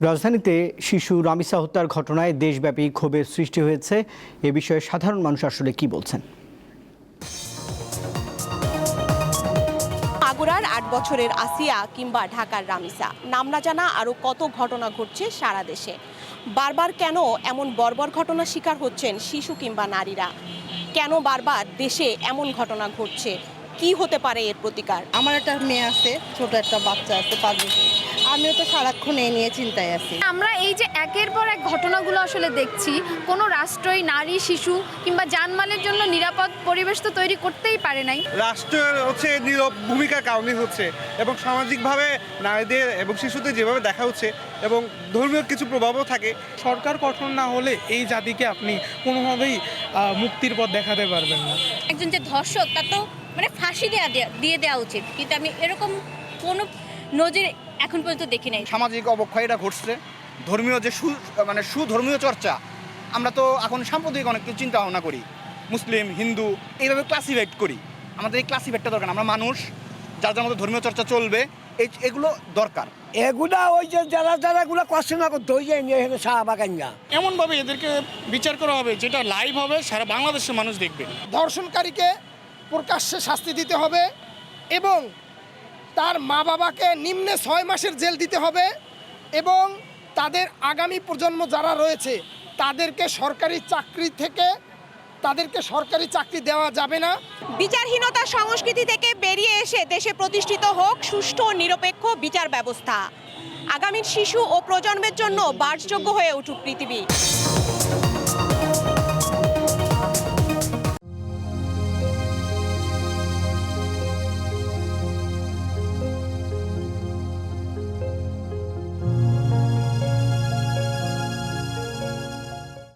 রাজধানীতে শিশু রামিসা হত্যার ঘটনায় দেশব্যাপী ক্ষোভের সৃষ্টি হয়েছে। এ বিষয়ে সাধারণ মানুষ আসলে কি বলছেন? মাগুরার ৮ বছরের আসিয়া কিংবা ঢাকার রামিসা, নাম না জানা আরও কত ঘটনা ঘটছে সারা দেশে। বারবার কেন এমন বর্বর ঘটনার শিকার হচ্ছেন শিশু কিংবা নারীরা? কেন বারবার দেশে এমন ঘটনা ঘটছে? কি হতে পারে এর প্রতিকার? আমার একটা মেয়ে আছে, ছোট একটা বাচ্চা আছে 5 বছর। আমিও তো সারাক্ষণ এই নিয়ে চিন্তায় আছি। আমরা এই যে একের পর এক ঘটনাগুলো আসলে দেখছি, কোনো রাষ্ট্রই নারী, শিশু কিংবা জানমালের জন্য নিরাপদ পরিবেশ তো তৈরি করতেই পারে নাই। রাষ্ট্রের নীরব ভূমিকার কারণে হচ্ছে, এবং সামাজিকভাবে নারীদের এবং শিশুদের যেভাবে দেখা হচ্ছে এবং ধর্মীয় কিছু প্রভাবও থাকে। সরকার কঠোর না হলে এই জাতিকে আপনি কোনোভাবেই মুক্তির পথ দেখাতে পারবেন না। একজন যে ধর্ষক তার তো ফাঁসি দিয়ে দেওয়া উচিত, কিন্তু আমি এরকম কোনো নজির এখন পর্যন্ত দেখি নাই। সামাজিক অবক্ষয়টা ঘটছে, ধর্মীয় যে সুধর্মীয় চর্চা, আমরা তো এখন সাম্প্রতিক অনেক কিছু চিন্তা ভাবনা করি, মুসলিম হিন্দু এইভাবে ক্লাসিফাইড করি। আমাদের এই ক্লাসিফাইডটা দরকার। আমরা মানুষ, যার যার মতো ধর্মীয় চর্চা চলবে, এগুলো দরকার। এগুলা ওই যে যারা এগুলো কষ্ট না করতে ওই যে শাহবাগান না এমনভাবে এদেরকে বিচার করা হবে যেটা লাইভ হবে, সারা বাংলাদেশের মানুষ দেখবে। ধর্ষণকারীকে প্রকাশ্যে শাস্তি দিতে হবে এবং তার মা বাবাকে নিম্নে 6 মাসের জেল দিতে হবে এবং তাদের আগামী প্রজন্ম যারা রয়েছে তাদেরকে সরকারি চাকরি দেওয়া যাবে না। বিচারহীনতা সংস্কৃতি থেকে বেরিয়ে এসে দেশে প্রতিষ্ঠিত হোক সুষ্ঠু ও নিরপেক্ষ বিচার ব্যবস্থা। আগামী শিশু ও প্রজন্মের জন্য বাসযোগ্য হয়ে উঠুক পৃথিবী।